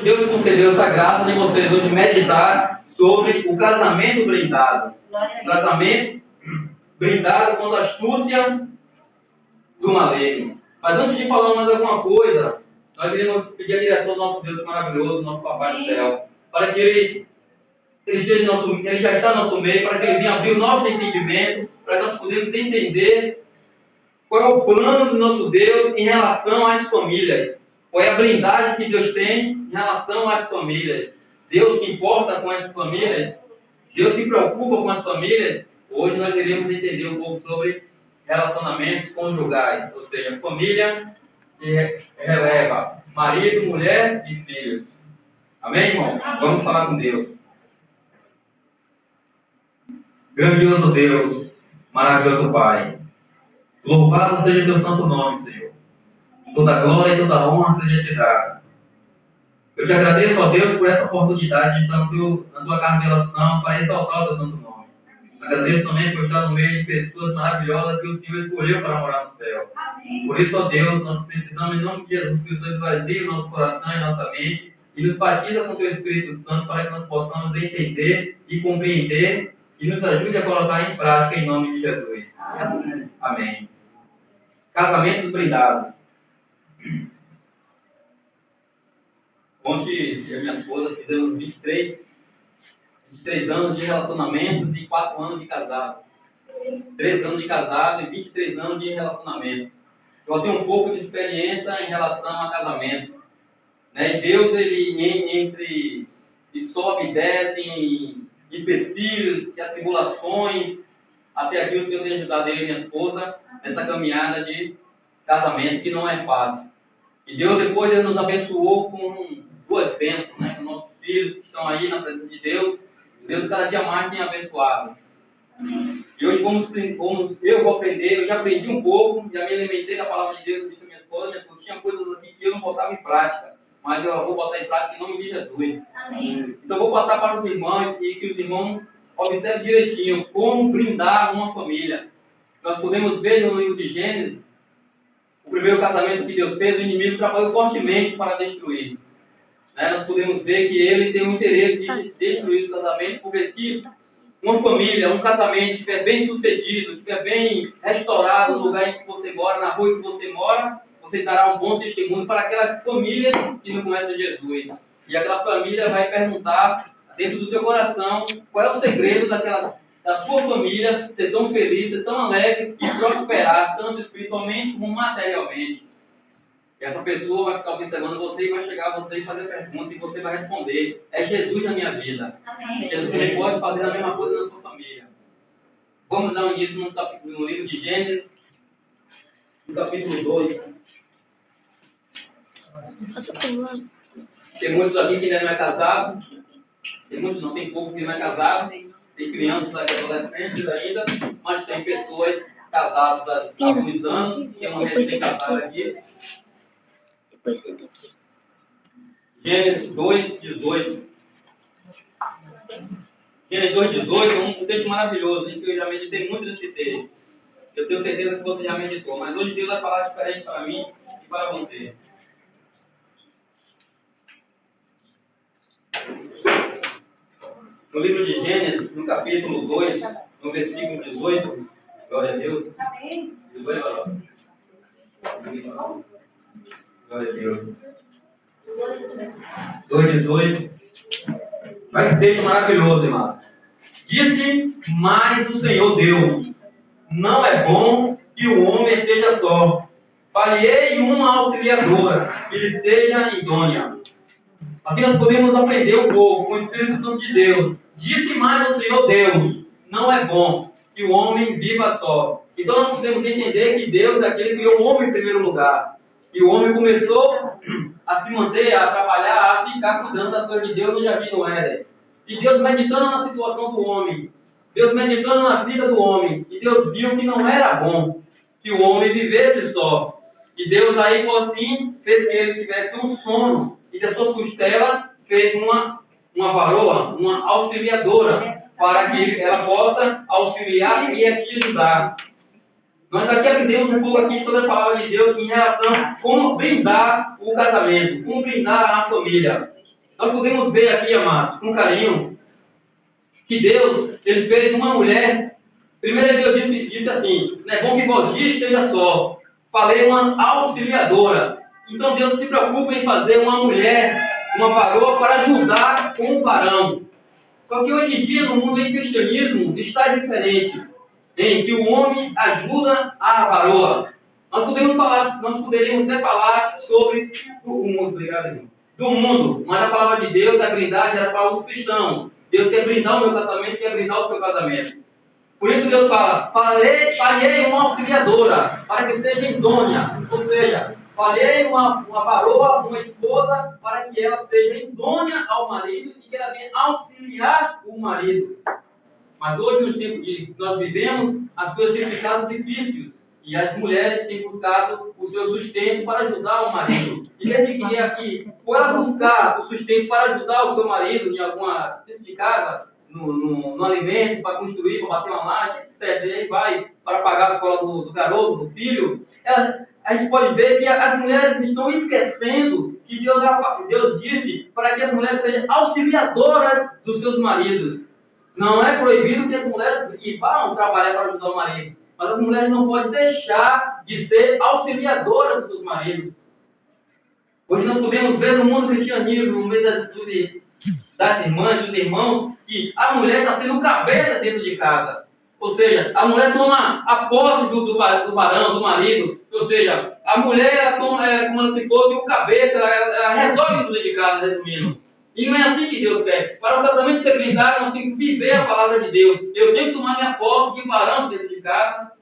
Deus concedeu essa graça de vocês hoje meditar sobre o casamento blindado. O casamento blindado contra a astúcia do maligno. Mas antes de falar mais alguma coisa, nós queremos pedir a direção do nosso Deus maravilhoso, nosso Papai do Céu, para que ele já está no nosso meio, para que Ele venha abrir o nosso entendimento, para que nós possamos entender qual é o plano do nosso Deus em relação às famílias. Qual é a blindagem que Deus tem em relação às famílias. Deus se importa com as famílias. Deus se preocupa com as famílias. Hoje nós iremos entender um pouco sobre relacionamentos conjugais. Ou seja, família que releva marido, mulher e filhos. Amém, irmão? Vamos falar com Deus. Grandioso Deus, maravilhoso Pai. Louvado seja teu santo nome, Senhor. Toda glória e toda honra seja te dada. Eu te agradeço, ó Deus, por essa oportunidade de estar na tua casa de oração para exaltar o teu santo nome. Agradeço também por estar no meio de pessoas maravilhosas que o Senhor escolheu para morar no céu. Por isso, ó Deus, nós precisamos, em nome de Jesus, que o Senhor esvazie o nosso coração e nossa mente e nos batiza com o teu Espírito Santo para que nós possamos entender e compreender e nos ajude a colocar em prática em nome de Jesus. Amém. Casamentos blindados. Ontem eu e minha esposa fizemos 23 anos de relacionamento e 4 anos de casado. 3 anos de casado e 23 anos de relacionamento. Eu tenho um pouco de experiência em relação a casamento. Né? E Deus, Ele sobe e desce em empecilhos e atribulações. Até aqui o Senhor tem ajudado eu e minha esposa nessa caminhada de casamento que não é fácil. E Deus depois Ele nos abençoou com 2 bênçãos, né? Com nossos filhos que estão aí na presença de Deus. Deus cada dia mais tem abençoado. E hoje como eu vou aprender, eu já aprendi um pouco, já me alimentei da palavra de Deus, disse a minha esposa, tinha coisas aqui que eu não botava em prática, mas eu vou botar em prática em nome de Jesus. Amém. Então eu vou passar para os irmãos e que os irmãos observem direitinho como blindar uma família. Nós podemos ver no livro de Gênesis, o primeiro casamento que Deus fez, o inimigo trabalhou fortemente para destruir. Né? Nós podemos ver que ele tem o interesse de destruir o casamento, porque se uma família, um casamento estiver bem sucedido, estiver bem restaurado no lugar em que você mora, na rua em que você mora, você dará um bom testemunho para aquelas famílias que não conhecem Jesus. E aquela família vai perguntar dentro do seu coração qual é o segredo da sua família ser tão feliz, ser tão alegre e prosperar, tanto espiritualmente como materialmente. E essa pessoa vai ficar observando você e vai chegar a você e fazer perguntas e você vai responder: é Jesus na minha vida. Amém. Jesus também pode fazer a mesma coisa na sua família. Vamos dar um início no livro de Gênesis, no capítulo 2. Tem muitos aqui que ainda não é casado. Tem muitos não, tem pouco que não é casado. Tem crianças aqui, adolescentes ainda. Mas tem pessoas casadas há alguns anos. Tem uma recém-casada aqui. Gênesis 2:18. Gênesis 2:18 é um texto maravilhoso, em que eu já meditei muito nesse texto. Eu tenho certeza que você já meditou, mas hoje Deus vai falar diferente para mim e para você. No livro de Gênesis, no capítulo 2, no versículo 18, glória a Deus. Amém. 18, glória a Deus. 2:18. Vai ser texto maravilhoso, irmão. Disse mais o Senhor Deus: não é bom que o homem esteja só. Falei uma auxiliadora, que lhe seja idônea. Aqui nós podemos aprender um pouco com o Espírito Santo de Deus. Disse mais o Senhor Deus: não é bom que o homem viva só. Então nós podemos entender que Deus é aquele que criou o homem em primeiro lugar. E o homem começou a se manter, a trabalhar, a ficar cuidando das coisas de Deus no jardim do Éden. E Deus meditando na situação do homem, Deus meditando na vida do homem, e Deus viu que não era bom que o homem vivesse só. E Deus aí, por assim, fez que ele tivesse um sono, e da sua costela fez uma varoa, uma auxiliadora, para que ela possa auxiliar e te ajudar. Nós aqui aprendemos um pouco aqui toda a palavra de Deus em relação a como blindar o casamento, como blindar a família. Nós podemos ver aqui, amados, com carinho, que Deus, ele fez uma mulher. Primeiro Deus disse assim, não é bom que vos dias esteja só. Falei uma auxiliadora. Então Deus se preocupa em fazer uma mulher, uma varoa, para ajudar com o varão. Só que hoje em dia, no mundo do cristianismo, está diferente. Em que o homem ajuda a varoa. Nós poderíamos até falar sobre o mundo, obrigado, irmão. Do mundo, mas a palavra de Deus, a blindagem era para os cristãos. Deus quer blindar o meu casamento, quer blindar o seu casamento. Por isso Deus fala, falhei uma auxiliadora, para que seja idônea. Ou seja, falhei uma varoa, uma esposa, para que ela seja idônea ao marido e que ela venha auxiliar o marido. Mas hoje, nos tempos que nós vivemos, as coisas têm ficado difíceis. E as mulheres têm buscado o seu sustento para ajudar o marido. E ele queria aqui, por ela buscar o sustento para ajudar o seu marido em alguma de casa, no alimento, para construir, para bater uma laje, etc. E aí vai para pagar a escola do garoto, do filho. A gente pode ver que as mulheres estão esquecendo que Deus disse para que as mulheres sejam auxiliadoras dos seus maridos. Não é proibido que as mulheres vão trabalhar para ajudar o marido. Mas as mulheres não podem deixar de ser auxiliadoras dos seus maridos. Hoje nós podemos ver no mundo cristianismo, no meio das irmãs, dos irmãos, que a mulher está sendo cabeça dentro de casa. Ou seja, a mulher toma a posse do varão, do marido. Ou seja, a mulher ela toma, como se fosse o cabeça, ela resolve tudo de casa, resumindo. E não é assim que Deus quer. Para o casamento ser blindado, nós temos que viver a palavra de Deus. Eu tenho que tomar minha posse de varão dentro de casa,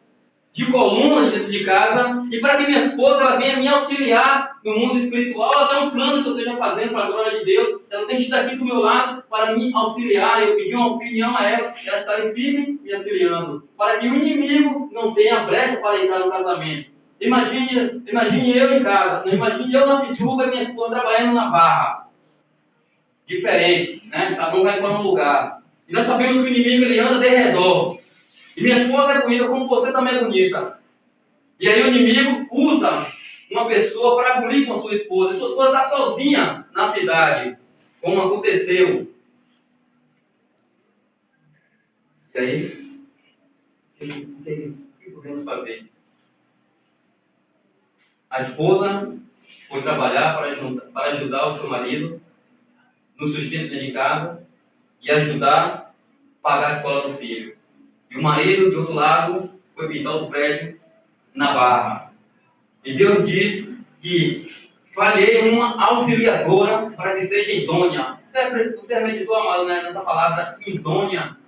de coluna dentro de casa, e para que minha esposa ela venha me auxiliar no mundo espiritual, ela tem um plano que eu esteja fazendo para a glória de Deus, ela tem que estar aqui do meu lado para me auxiliar. Eu pedi uma opinião a ela estará firme me auxiliando, para que o inimigo não tenha brecha para entrar no casamento. Imagine eu em casa, imagine eu na Pituba e minha esposa trabalhando na barra. Diferente, né? Cada um vai para um lugar. E nós sabemos que o inimigo ele anda de redor. E minha esposa é bonita, como você também é bonita. E aí o inimigo usa uma pessoa para abolir com a sua esposa. E sua esposa está sozinha na cidade, como aconteceu. E aí, o que podemos fazer? A esposa foi trabalhar para ajudar o seu marido no sustento de casa e ajudar a pagar a escola do filho. E o marido, de outro lado, foi pintar o prédio na barra. E Deus diz que falhei uma auxiliadora para que seja idônea. Você meditou, amado, né, nessa palavra idônea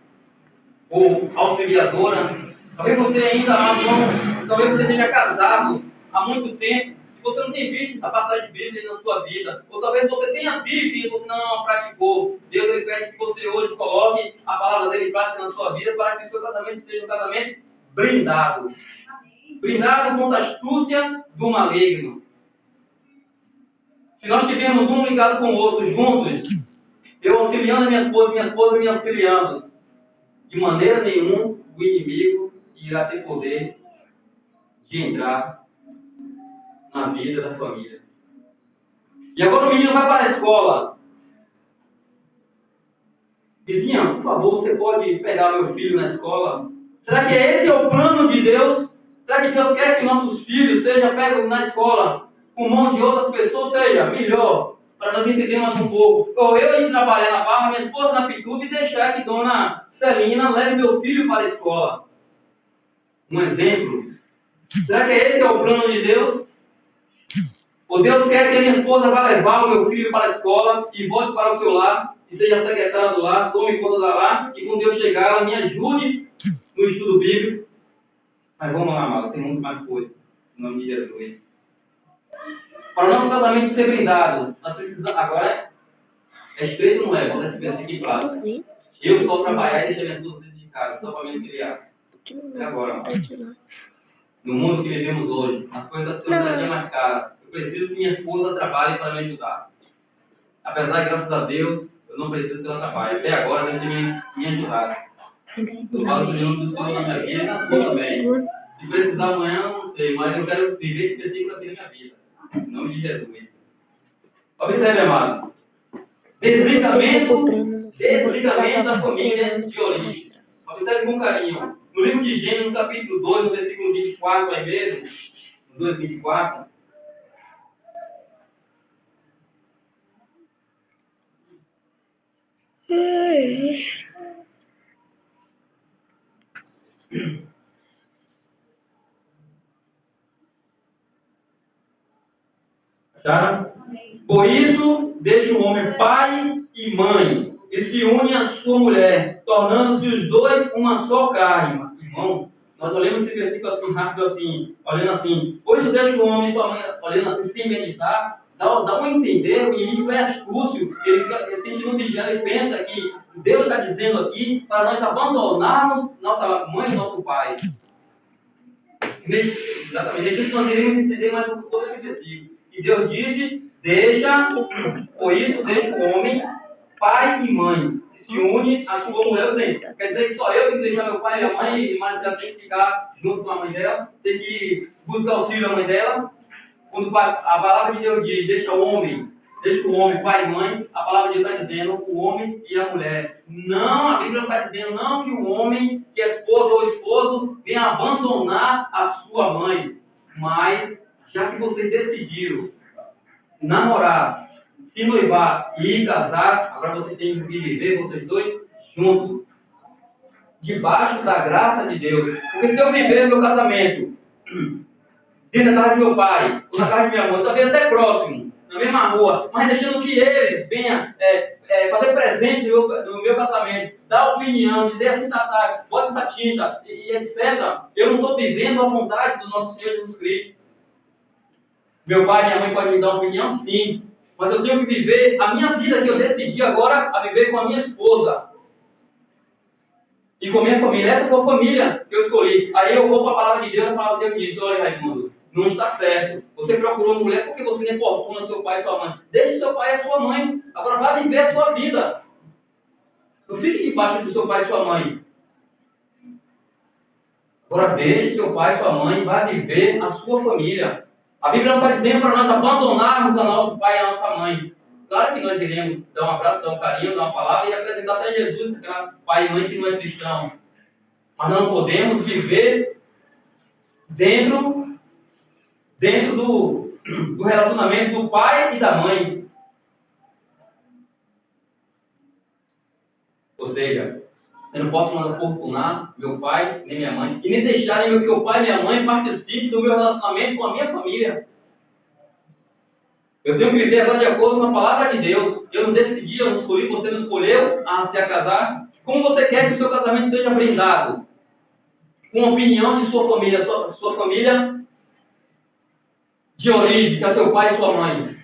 ou auxiliadora? Talvez você ainda, talvez você seja casado há muito tempo. Você não tem visto essa passagem bíblica na sua vida. Ou talvez você tenha visto e você não a praticou. Deus ele pede que você hoje coloque a palavra dele em prática na sua vida para que o seu casamento seja um casamento blindado. Blindado contra a astúcia do maligno. Se nós tivermos um ligado com o outro juntos, eu auxiliando a minha esposa me auxiliando, de maneira nenhuma o inimigo irá ter poder de entrar na vida da família. E agora o menino vai para a escola. Vizinha, por favor, você pode pegar meu filho na escola? Será que esse é o plano de Deus? Será que Deus quer que nossos filhos sejam pegos na escola com mão de outras pessoas? Seja melhor, para nós entendermos um pouco. Ou eu ir trabalhar na barra, minha esposa na Pituba e deixar que dona Celina leve meu filho para a escola. Um exemplo. Será que esse é o plano de Deus? Ou Deus quer que a minha esposa vá levar o meu filho para a escola e volte para o seu lar, e seja secretária do lar, tome conta da lar, e quando eu chegar, ela me ajude no estudo bíblico. Mas vamos lá, amado, tem muito mais coisa. Em nome de Jesus. Para o nosso casamento ser blindado, nós precisamos. Agora é estreito, não é? Vamos receber assim aqui claro. Eu só trabalhar e deixar minhas duas dentro de casa, só para me auxiliar. É agora, amado. No mundo que vivemos hoje, as coisas estão cada dia mais caras. Eu preciso que minha esposa trabalhe para me ajudar. Apesar de, graças a Deus, eu não preciso que ela trabalhe. Até agora, ela tem me ajudado. Eu falo do nome do Senhor na minha vida e na sua também. Se precisar amanhã, eu não sei, mas eu quero viver específico assim na minha vida. Em nome de Jesus. Observe, amado. Desligamento da família de origem. Observe com carinho. No livro de Gênesis, no capítulo 2, no versículo 24, aí mesmo, 2, 24. Tá? Por isso, deixa o homem pai e mãe, e se une à sua mulher, tornando-se os dois uma só carne. Irmão, nós olhamos esse versículo assim, rápido assim, olhando assim, por isso deixa o homem e sua mãe, olhando assim, sem meditar, dá um entender, o inimigo é astúcio, ele sente no vigiar, ele pensa que Deus está dizendo aqui para nós abandonarmos nossa mãe e nosso pai. Exatamente, isso nós iremos entender mais um pouco esse versículo. E Deus diz, por isso deixa o homem, pai e mãe, se une a sua mulher. Quer dizer que só eu tenho que deixar meu pai e minha mãe, mas ela tem que ficar junto com a mãe dela, tem que buscar auxílio da mãe dela. Quando a palavra de Deus diz, deixa o homem, pai e mãe, a palavra de Deus está dizendo o homem e a mulher. Não, a Bíblia não está dizendo não que o homem, que é esposo ou esposo, venha abandonar a sua mãe. Mas, já que vocês decidiram namorar, se noivar e casar, agora vocês têm que viver, vocês dois, juntos, debaixo da graça de Deus. Porque se eu viver meu casamento dentro da casa de meu pai, ou na casa de minha mãe, talvez até próximo, na mesma rua, mas deixando que eles venham fazer presente no meu casamento, dar opinião, dizer assim, bota essa tinta, e etc. Eu não estou vivendo a vontade do nosso Senhor Jesus Cristo. Meu pai e minha mãe podem me dar uma opinião, sim, mas eu tenho que viver a minha vida que eu decidi agora a viver com a minha esposa. E com a minha família, essa foi a família que eu escolhi. Aí eu vou para a palavra de Deus, a palavra de Deus diz, olha Raimundo, não está certo. Você procurou uma mulher porque você não importuna seu pai e sua mãe. Deixe seu pai e sua mãe. Agora vá viver a sua vida. Não fique debaixo do seu pai e sua mãe. Agora deixe seu pai e sua mãe, vá viver a sua família. A Bíblia não está dizendo para nós abandonarmos a nosso pai e a nossa mãe. Claro que nós iremos dar um abraço, dar um carinho, dar uma palavra e apresentar até Jesus, aquela pai e mãe que não é cristão. Mas não podemos viver dentro do relacionamento do pai e da mãe. Ou seja, eu não posso mais oportunar meu pai nem minha mãe, e nem deixarem que meu pai e minha mãe participem do meu relacionamento com a minha família. Eu tenho que viver agora de acordo com a palavra de Deus. Eu não decidi, eu não escolhi, você não escolheu a se casar. Como você quer que o seu casamento seja brindado? Com a opinião de sua família de origem, que é seu pai e sua mãe.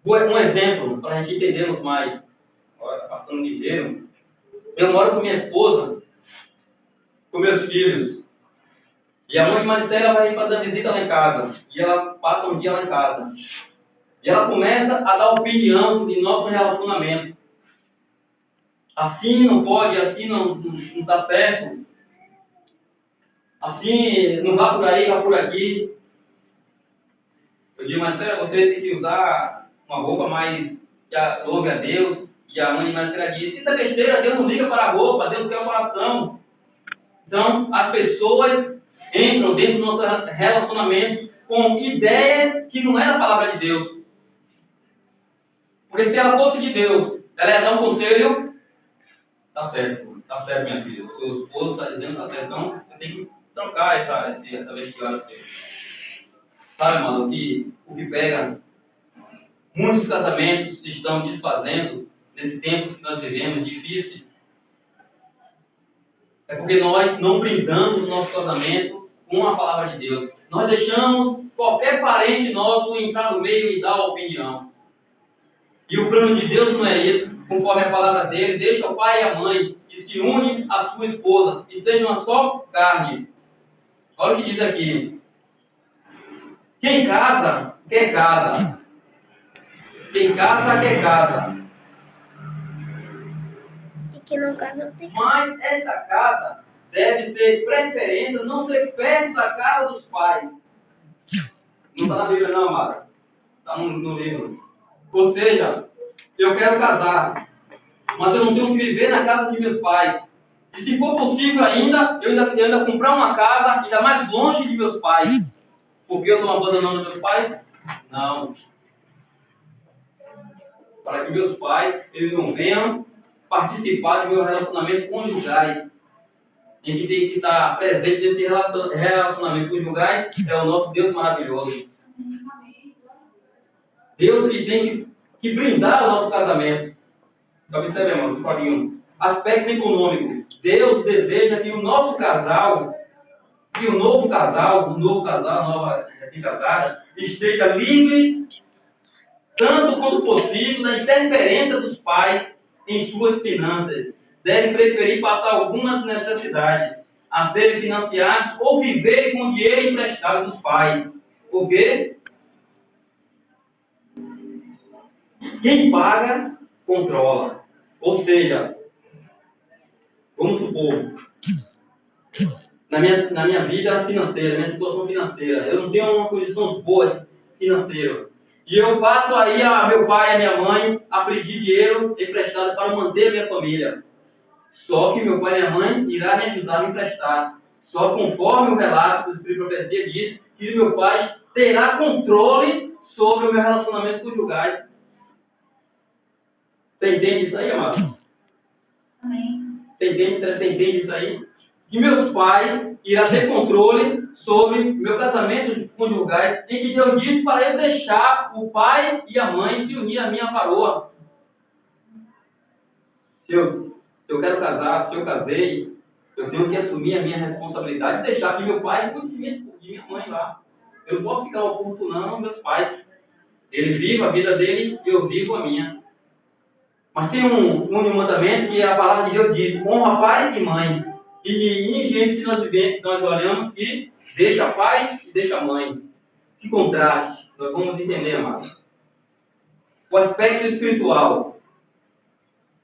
Um exemplo, para a gente entendermos mais. Agora, passando ligeiro. Eu moro com minha esposa, com meus filhos. E a mãe mais velha vai fazer visita lá em casa. E ela passa um dia lá em casa. E ela começa a dar opinião de nosso relacionamento. Assim não pode, assim não está certo. Assim, não vá por aí, vá por aqui. Eu digo, mas você tem que usar uma roupa mais que louve a Deus. E a mãe mais velha diz, isso é besteira, Deus não liga para a roupa, Deus quer o coração. Então, as pessoas entram dentro do nosso relacionamento com ideias que não é da palavra de Deus. Porque se ela fosse de Deus, ela ia dar um conselho, tá certo, minha filha. O seu esposo está dizendo, tá certo. Então, você tem que trocar essa vestimenta. Sabe, mano, o que pega muitos casamentos se estão desfazendo nesse tempo que nós vivemos, difícil. É porque nós não brindamos o nosso casamento com a palavra de Deus. Nós deixamos qualquer parente nosso entrar no meio e dar a opinião. E o plano de Deus não é isso, conforme a palavra dele, deixa o pai e a mãe, e se une à sua esposa, e sejam uma só carne. Olha o que diz aqui. Quem casa, quer casa. Quem casa, quer casa. E quem não casa, não tem casa. Mas essa casa deve ter preferência, não ser perto da casa dos pais. Não está na Bíblia não, amada. Está no livro. Ou seja, eu quero casar, mas eu não tenho que viver na casa de meus pais. E se for possível ainda, eu ainda comprar uma casa ainda mais longe de meus pais. Porque eu estou abandonando meus pais? Não. Para que meus pais eles não venham participar do meu relacionamento conjugal. Em que tem que estar presente nesse relacionamento conjugal é o nosso Deus maravilhoso. Deus que tem que brindar o nosso casamento. Observe, irmãos, Fabinho. Aspecto econômico. Deus deseja que o nosso casal, que o novo casal, nova casada, esteja livre, tanto quanto possível, da interferência dos pais em suas finanças. Deve preferir passar algumas necessidades a serem financiados ou viver com dinheiro emprestado dos pais. Por quê? Quem paga, controla. Ou seja, vamos supor, na minha vida financeira, minha situação financeira, eu não tenho uma condição boa financeira. E eu passo aí a meu pai e a minha mãe a pedir dinheiro emprestado para manter a minha família. Só que meu pai e minha mãe irá me ajudar a me emprestar. Só conforme o relato do Espírito de Profecia diz que meu pai terá controle sobre o meu relacionamento conjugal. Você entende isso aí, amado? Amém. Você entende isso aí? Que meus pais irão ter controle sobre meu casamento conjugal, em que Deus disse para eu deixar o pai e a mãe se unir à minha varoa. Se eu quero casar, se eu casei, eu tenho que assumir a minha responsabilidade e deixar que meu pai cuide de minha mãe lá. Eu não posso ficar oportunando meus pais. Ele vive a vida dele e eu vivo a minha. Mas tem um mandamento que a palavra de Deus diz: honra pai e mãe. E em gente que nós olhamos que deixa pai e deixa mãe. Que contraste. Nós vamos entender, amados. O aspecto espiritual.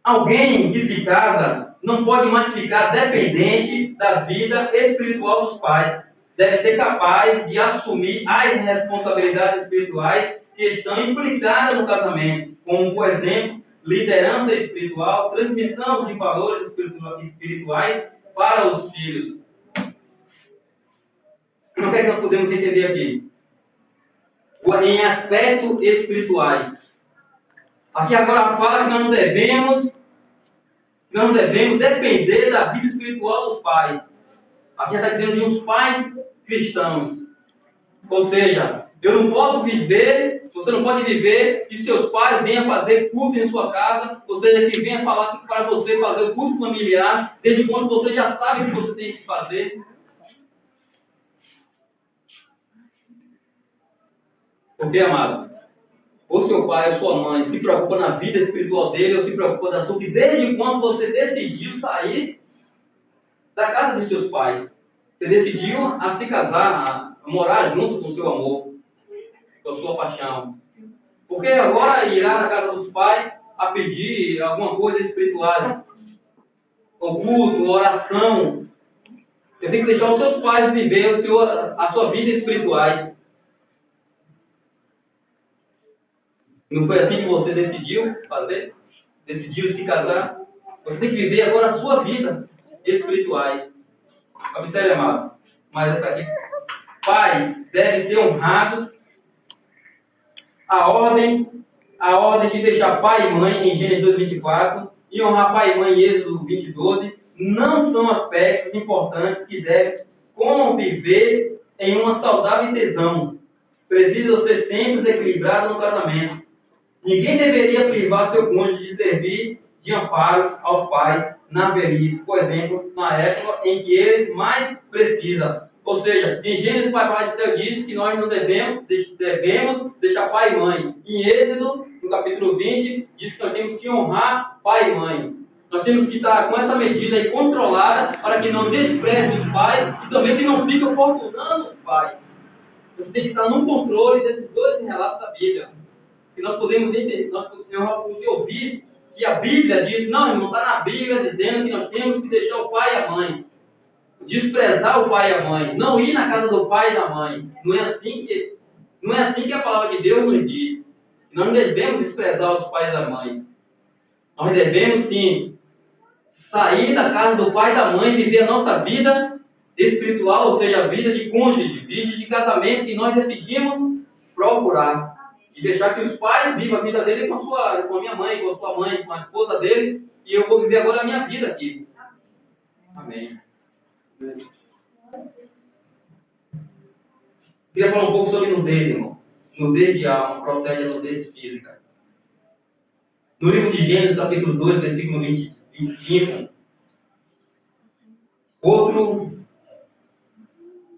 Alguém que se casa não pode mais ficar dependente da vida espiritual dos pais. Deve ser capaz de assumir as responsabilidades espirituais que estão implicadas no casamento, como, por exemplo, liderança espiritual, transmissão de valores espirituais para os filhos. O que é que nós podemos entender aqui? Em aspectos espirituais. Aqui agora fala que não devemos depender da vida espiritual dos pais. Aqui está dizendo de uns pais cristãos. Ou seja, eu não posso viver, você não pode viver que seus pais venham fazer culto em sua casa, ou seja, que venha falar para você fazer o culto familiar, desde quando você já sabe o que você tem que fazer. Porque, amado, ou seu pai ou sua mãe se preocupa na vida espiritual dele, ou se preocupa da sua, desde quando você decidiu sair da casa de seus pais. Você decidiu a se casar, a morar junto com o seu amor, com a sua paixão. Porque agora irá na casa dos pais a pedir alguma coisa espiritual, o culto, oração. Você tem que deixar os seus pais viver a sua vida espiritual. Não foi assim que você decidiu fazer? Decidiu se casar? Você tem que viver agora a sua vida espiritual. Observe, amado. Mas essa aqui. Pai deve ser honrado. A ordem de deixar pai e mãe em Gênesis 2:24 e honrar pai e mãe em Êxodo 20:12 não são aspectos importantes que devem conviver em uma saudável tesão. Precisam ser sempre equilibrados no casamento. Ninguém deveria privar seu cônjuge de servir de amparo aos pais na velhice, por exemplo, na época em que eles mais precisam. Ou seja, em Gênesis, o Pai Deus diz que nós não devemos deixar pai e mãe. Em Êxodo, no capítulo 20, diz que nós temos que honrar pai e mãe. Nós temos que estar com essa medida aí controlada para que não despreze os pais e também que não fique oportunando os pais. Você tem que estar no controle desses dois relatos da Bíblia. Que nós podemos entender, nós podemos ouvir que a Bíblia diz, não está na Bíblia dizendo que nós temos que deixar o pai e a mãe. Desprezar o pai e a mãe, não ir na casa do pai e da mãe. Não é assim que a palavra de Deus nos diz. Nós não devemos desprezar os pais e a mãe. Nós devemos, sim, sair da casa do pai e da mãe, viver a nossa vida espiritual, ou seja, a vida de cônjuge, vida de casamento, que nós decidimos procurar. E deixar que os pais vivam a vida dele com a minha mãe, com a sua mãe, com a esposa dele, e eu vou viver agora a minha vida aqui. Amém. Queria falar um pouco sobre nudez, irmão. Nudez de alma protege a nudez física. No livro de Gênesis, capítulo 2, versículo 25,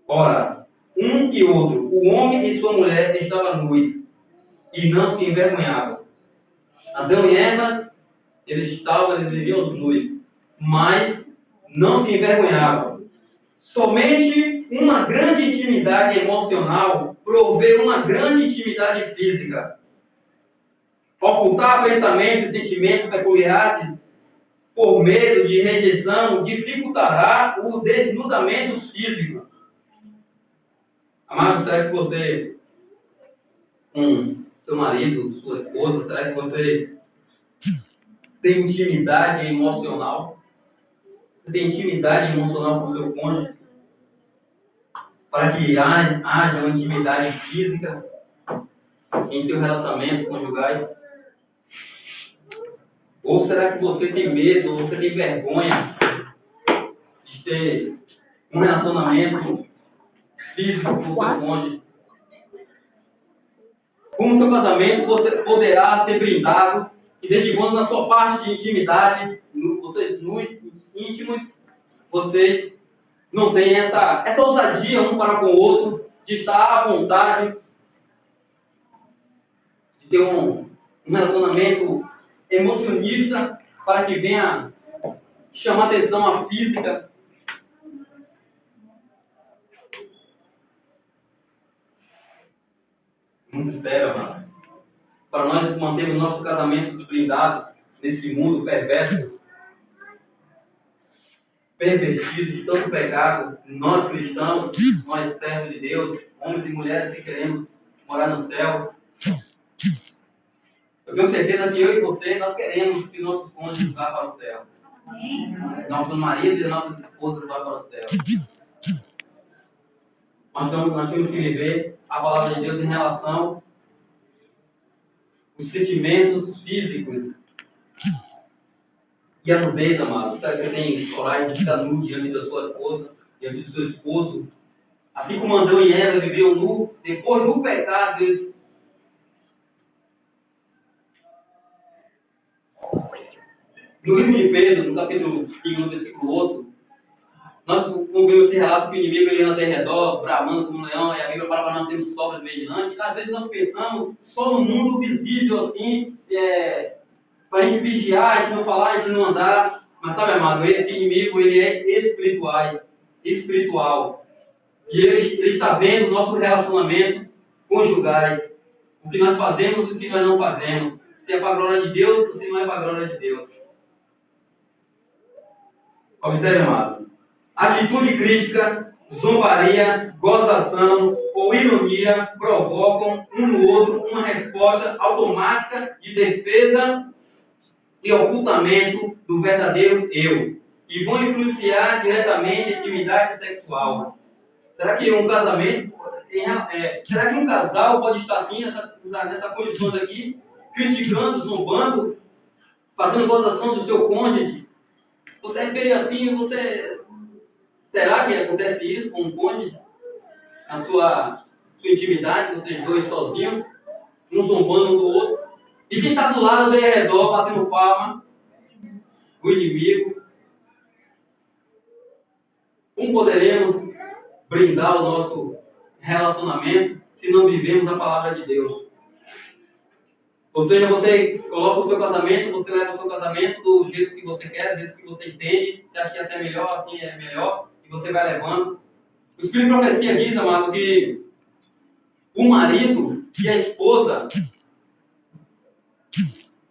ora, um e outro, o homem e sua mulher estavam nus, e não se envergonhavam. Adão e Eva, eles viviam nus, mas não se envergonhavam. Somente uma grande intimidade emocional provê uma grande intimidade física. Ocultar pensamentos e sentimentos peculiares por medo de rejeição dificultará o desnudamento físico. Amado, será que você, com seu marido, sua esposa, será que você tem intimidade emocional? Você tem intimidade emocional com o seu cônjuge? Para que haja uma intimidade física em seu relacionamento conjugal? Ou será que você tem medo, ou você tem vergonha de ter um relacionamento físico com o seu cônjuge? Como seu casamento você poderá ser brindado e desde quando na sua parte de intimidade, vocês nus, íntimos, vocês não têm essa ousadia um para com o outro, de estar à vontade, de ter um relacionamento emocionista para que venha chamar atenção à física. Muito sério, amado. Para nós mantermos nosso casamento blindado nesse mundo perverso, pervertido de tanto pecado, nós cristãos, nós servos de Deus, homens e mulheres que queremos morar no céu. Eu tenho certeza que eu e você, nós queremos que nossos cônjuges vá para o céu. Nossos maridos e nossas esposas vão para o céu. Nós temos que viver a palavra de Deus em relação aos sentimentos físicos. E a nudez, amado. Será que você tem coragem de ficar nu diante da sua esposa, diante do seu esposo? Assim como Adão e Eva viviam nu, depois do pecado, eles... No livro de Pedro, no capítulo 5, no versículo 8, nós ouvimos esse relato que o inimigo ele anda ao redor, bramando como um leão, e a Bíblia fala para nós termos sobras vigilantes. Às vezes nós pensamos só no mundo visível, assim, para a gente vigiar, a gente não falar, a gente não andar. Mas sabe, amado, esse inimigo ele é espiritual. E ele está vendo o nosso relacionamento conjugais, o que nós fazemos e o que nós não fazemos. Se é para a glória de Deus ou se não é para a glória de Deus. Observe, amado. Atitude crítica, zombaria, gozação ou ironia provocam um no outro uma resposta automática de defesa e ocultamento do verdadeiro eu, e vão influenciar diretamente a intimidade sexual. Será que um casamento, será que um casal pode estar assim, nessa condição aqui, criticando, zombando, fazendo gozação do seu cônjuge? Você vê assim, será que acontece isso com um cônjuge? Na sua intimidade, vocês dois sozinhos, um zombando um do outro, e quem está do lado do redor, batendo palma, o inimigo. Como poderemos brindar o nosso relacionamento se não vivemos a palavra de Deus? Ou seja, você coloca o seu casamento, você leva o seu casamento do jeito que você quer, do jeito que você entende, você acha que até é melhor, assim é melhor, e você vai levando. O Espírito de Profecia diz, amado, que o marido e a esposa,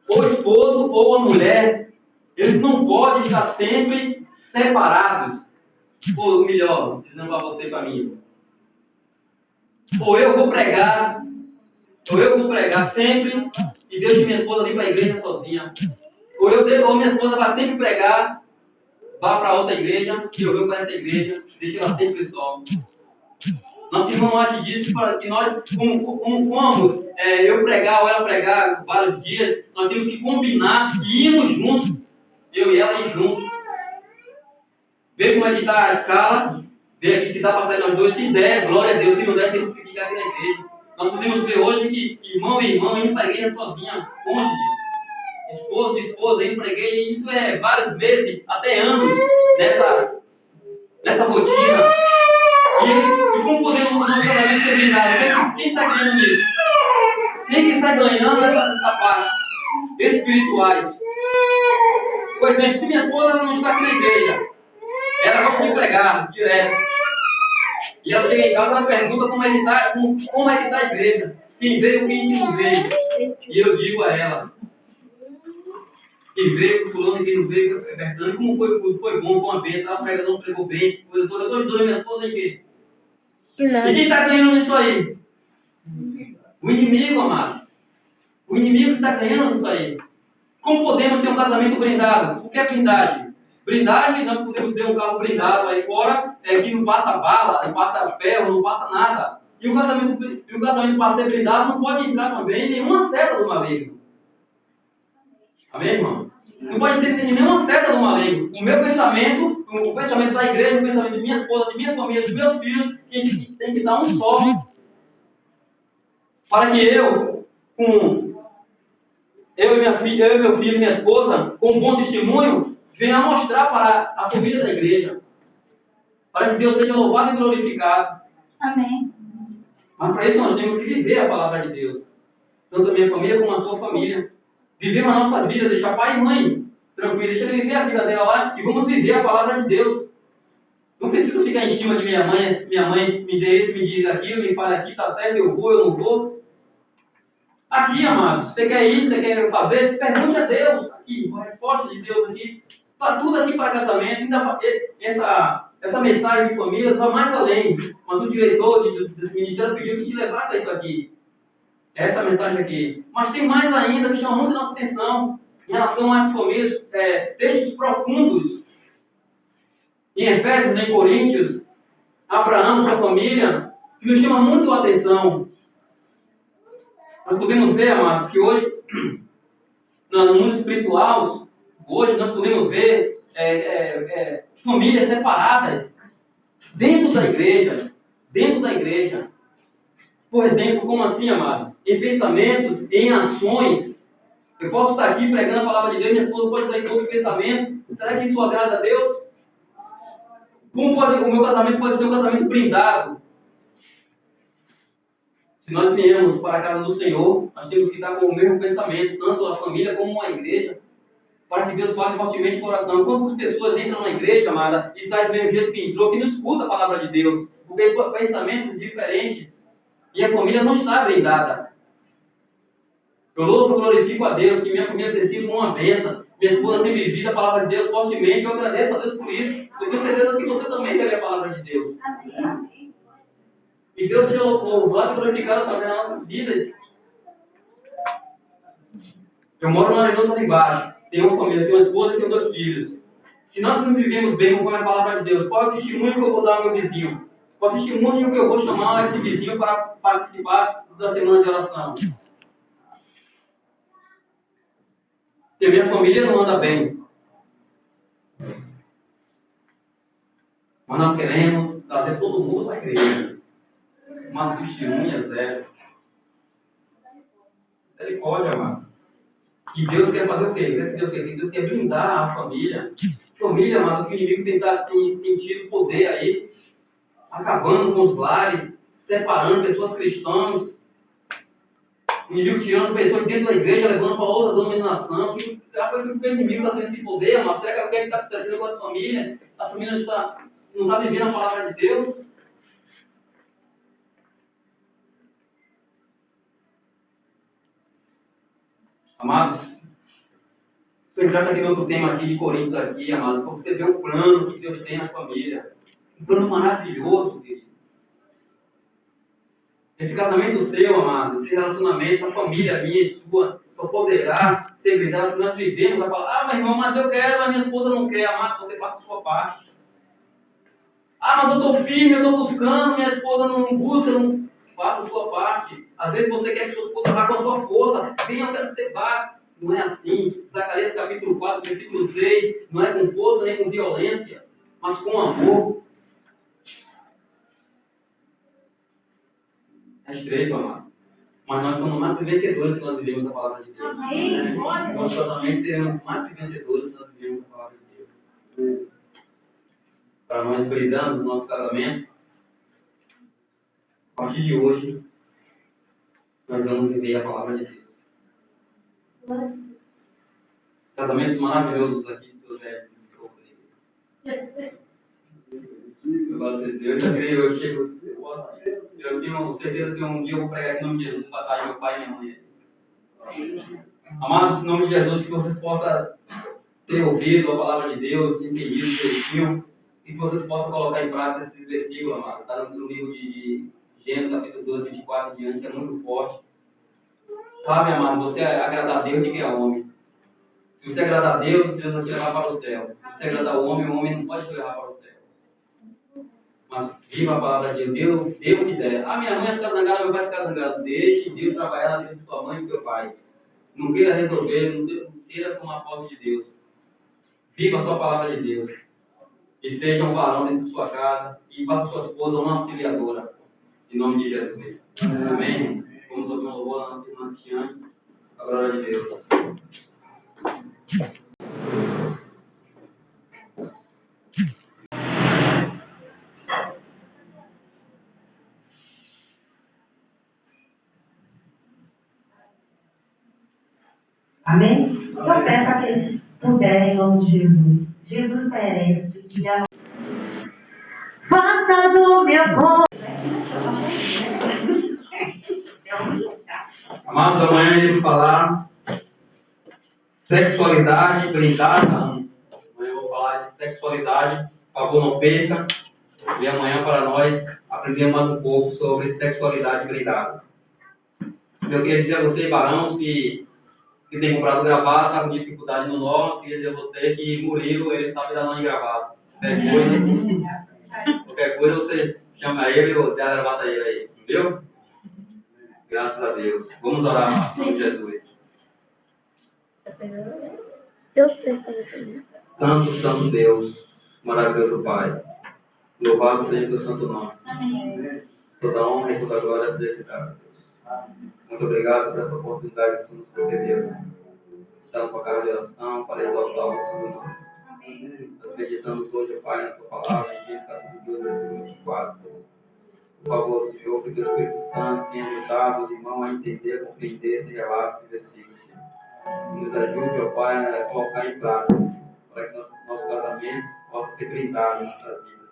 ou o esposo ou a mulher, eles não podem estar sempre separados. Ou melhor, dizendo para você e para mim. Ou eu vou pregar sempre, e Deus e minha esposa vêm para a igreja sozinha. Ou ou minha esposa vai sempre pregar, vá para outra igreja, que eu venho para essa igreja, deixa ela sempre só. Nosso irmão antes disse que nós, como eu pregar ou ela pregar vários dias, nós temos que combinar e irmos juntos, eu e ela ir juntos. Ver como é que está a escala, ver aqui que está passando nós dois, se der, glória a Deus, se não der, temos que ficar aqui na igreja. Nós podemos ver hoje que irmão e irmã indo para a igreja sozinha, cônjuge, esposo e esposa indo para a igreja, e isso é vários meses, até anos, nessa rotina. E como podemos no nosso casamento ser blindado? Quem está ganhando nisso? Quem está ganhando essa parte? Espirituais. Por exemplo, se minha esposa não está aqui na igreja, ela gosta de pregar direto. E ela chega em casa e ela pergunta como é que está a igreja. Quem veio, quem não veio. E eu digo a ela, quem veio, fulano, quem não veio, Bertano, como foi bom, com a bênção, ela prega, não pregou bem, coisa toda. Eu estou minha esposa em quê? E quem está ganhando nisso aí? O inimigo, amado. O inimigo está ganhando nisso aí. Como podemos ter um casamento blindado? O que é blindagem? Blindagem, nós podemos ter um carro blindado aí fora, que não passa bala, não passa ferro, não passa nada. E o casamento para ser blindado não pode entrar também nenhuma seta do maligno. Amém, irmão? Não pode ter nenhuma seta do maligno. O meu pensamento, o pensamento da igreja, o pensamento de minha esposa, de minha família, dos meus filhos, tem que dar um só. Para que eu e meu filho e minha esposa, com um bom testemunho, venha mostrar para a família da igreja. Para que Deus seja louvado e glorificado. Amém. Mas para isso nós temos que viver a palavra de Deus. Tanto a minha família como a sua família. Viver a nossa vida, deixar pai e mãe tranquilo, deixa ele viver a vida dela lá e vamos viver a palavra de Deus. Não preciso ficar em cima de minha mãe me dê isso, me diz aquilo, me fala aqui, tá certo, eu vou, eu não vou. Aqui, amados, você quer ir, você quer fazer, pergunte a Deus aqui, a resposta de Deus aqui. Está tudo aqui para casamento, ainda essa mensagem de família vai mais além. Mas o diretor do ministério pediu que te levasse isso aqui. Essa mensagem aqui. Mas tem mais ainda que chama muito nossa atenção em relação às famílias, textos profundos. Em Efésios, em Coríntios, Abraão, sua família, que nos chama muito a atenção. Nós podemos ver, amados, que hoje, no mundo espiritual, hoje nós podemos ver famílias separadas dentro da igreja. Dentro da igreja. Por exemplo, como assim, amado? Em pensamentos, em ações. Eu posso estar aqui pregando a palavra de Deus, minha esposa pode estar em outro pensamento. Será que isso agrada a Deus? Como o meu casamento pode ser um casamento blindado? Se nós viemos para a casa do Senhor, nós temos que estar com o mesmo pensamento, tanto a família como a igreja, para que Deus fale fortemente o coração. Quantas pessoas entram na igreja, amada, e saem do mesmo jeito que entrou, que não escuta a palavra de Deus, porque pensamentos diferentes, e a família não está blindada. Eu louvo e glorifico a Deus, que minha família tem sido uma bênção. Minha esposa tem vivido a palavra de Deus fortemente, eu agradeço a Deus por isso. Eu tenho certeza que você também deve a palavra de Deus. Amém. E Deus seja louvado e glorificado também na nossa vida. Eu moro numa região ali embaixo. Tenho uma família, tenho uma esposa e tenho 2 filhos. Se nós não vivemos bem com a palavra de Deus, qual é o testemunho que eu vou dar ao meu vizinho? Qual é o testemunho que eu vou chamar esse vizinho para participar da semana de oração? Se a minha família não anda bem, mas nós queremos trazer todo mundo para a igreja. Uma testemunha zero. Misericórdia, amado. E Deus quer fazer o quê? Deus quer blindar a família. Família, amado, que o inimigo tem tido poder aí, acabando com os lares, separando pessoas cristãs. O inimigo tirando pessoas dentro da igreja, levando para outra denominação. Será que o inimigo está tendo esse poder, amado? Será que está trazendo com a família? A família não está vivendo a palavra de Deus? Amados, se eu entrar aqui no outro tema aqui de Coríntios aqui, amados, para você ver o plano que Deus tem na família. Um plano maravilhoso, querido. Esse casamento seu, amado, esse relacionamento, a família minha e sua, só poderá integridade que nós vivemos, vai falar, meu irmão, mas eu quero, mas minha esposa não quer. Amado, você faça a sua parte. Mas eu estou firme, eu estou buscando, minha esposa não busca, não faça a sua parte. Às vezes você quer que sua esposa vá com a sua força, venha, eu quero que você vá. Não é assim. Zacarias capítulo 4, versículo 6, não é com força nem com violência, mas com amor. É estreito, amado. Mas nós somos mais que vencedores se nós vivemos a palavra de Deus. Amém. Nós totalmente seremos mais que vencedores se nós vivemos a palavra de Deus. Para nós brilhando no nosso casamento, a partir de hoje, nós vamos viver a palavra de Deus. Casamentos maravilhosos aqui do Zé. Eu já creio, eu chego. Eu tenho certeza que um dia eu vou pregar em nome de Jesus, batalha meu pai e minha mãe. Amados, em nome de Jesus, que vocês possam ter ouvido a palavra de Deus, entendido direitinho, e que vocês possam colocar em prática esses versículos, amados. Está no livro de Gênesis, capítulo 12, 24 diante, é muito forte. Sabe, amado, você agradar a Deus de quem é homem. Se você agradar a Deus, Deus vai te levar para o céu. Se você agradar o homem não pode te levar para o céu. Mas viva a palavra de Deus, dê o que der. Minha mãe está zangada, meu pai está zangado. Deixe Deus trabalhar na vida de sua mãe e do seu pai. Não queira resolver, não queira tomar posse de Deus. Viva a sua palavra de Deus. E seja um varão dentro de sua casa e faça sua esposa uma auxiliadora. Em nome de Jesus. Amém? Vamos ouvir um louvor na anciã. A glória de Deus. Amém? Eu peço a que eles puderem, em nome de Jesus. Jesus merece que a faça do meu corpo. Amados, amanhã iremos falar sexualidade blindada. Amanhã eu vou falar de sexualidade, por favor não perca. E amanhã para nós aprendemos mais um pouco sobre sexualidade blindada. Eu queria dizer a você, varão, que tem comprado gravado, está com dificuldade no nó, queria dizer a você que Murilo, ele sabe dar nome gravado. Qualquer coisa você chama ele ou dá a gravata ele aí, viu? Graças a Deus. Vamos orar em nome de Jesus. Eu sei fazer. Santo Deus, maravilhoso Pai. Louvado seja o teu santo nome. Amém. Toda honra e toda glória seja te dada, Deus. Muito obrigado por essa oportunidade que tu nos concedeu. Estamos com a casa de oração para exaltar o seu nome. Nós meditamos hoje, Pai, na tua palavra, em Gênesis capítulo 2, versículo 24. Por favor, Senhor, que o teu Espírito Santo tenha ajudado os irmãos a entender, a compreender esse relato, esse versículo. E nos ajude, ó Pai, a colocar em prática, para que nosso casamento possa ser blindado em nossa vida.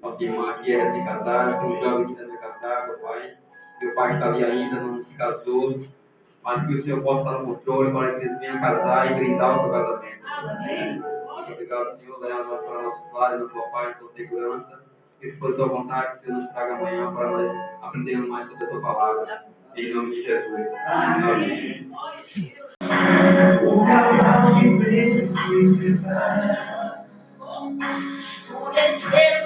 Nossa irmã aqui é recém-casada, tem um jovem que também é casado, ó Pai. Meu pai está ali ainda, não se casou, mas que o Senhor possa estar no controle para que eles venham casar e brindar o seu casamento. Amém. Obrigado, Senhor, leva nós para nossos lares, na tua paz, na tua segurança. E se for tua vontade, que o Senhor nos traga amanhã para nós aprendermos mais sobre a tua palavra. Em nome de Jesus. Amém. Amém.